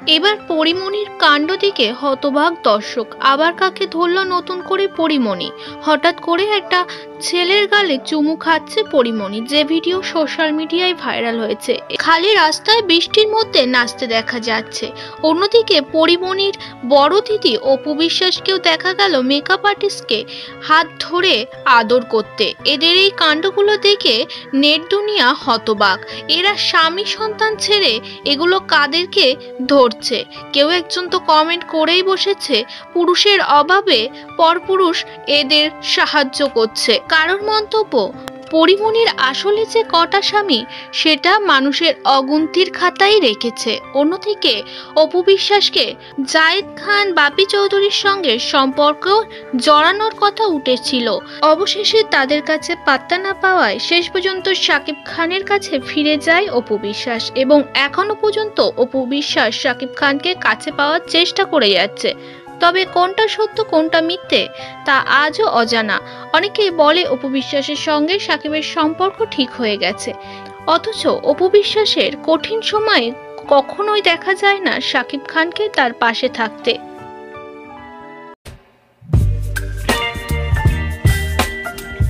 এবার পরীমনির কাণ্ড দিকে হতবাক দর্শক। আবার কাকে ধরল নতুন করে পরীমনি? হঠাৎ করে একটা ছেলের গালে চুমু খাচ্ছে পরীমনি, যে ভিডিও সোশ্যাল মিডিয়ায় ভাইরাল হয়েছে। খালি রাস্তায় বৃষ্টির মধ্যে নাচতে দেখা যাচ্ছে। অন্যদিকে পরীমনির বড় দিদি অপু বিশ্বাসকেও দেখা গেল মেকআপ আর্টিস্টকে হাত ধরে আদর করতে। এদের এই কাণ্ডগুলো দেখে নেট দুনিয়া হতবাক। এরা স্বামী সন্তান ছেড়ে এগুলো কাদেরকে ধরছে? কেউ একজন তো কমেন্ট করেই বসেছে, পুরুষের অভাবে পরপুরুষ এদের সাহায্য করছে। কারোর মন্তব্য, পরীমনির আসলে যে কটা স্বামী সেটা মানুষের অগুন্তির খাতায় রেখেছে। অন্যদিকে অপু বিশ্বাসকে জায়েদ খান বাপি চৌধুরীর সঙ্গে সম্পর্ক জড়ানোর কথা উঠেছিল। অবশেষে তাদের কাছে পাত্তা না পাওয়ায় শেষ পর্যন্ত শাকিব খানের কাছে ফিরে যায় অপু বিশ্বাস, এবং এখনো পর্যন্ত অপু বিশ্বাস শাকিব খানকে কাছে পাওয়ার চেষ্টা করে যাচ্ছে। তবে কোনটা সত্য কোনটা মিথ্যে তা আজও অজানা। অনেকেই বলে অপু বিশ্বাসের সঙ্গে শাকিবের সম্পর্ক ঠিক হয়ে গেছে, অথচ অপু বিশ্বাসের কঠিন সময়ে কখনোই দেখা যায় না শাকিব খানকে তার পাশে থাকতে।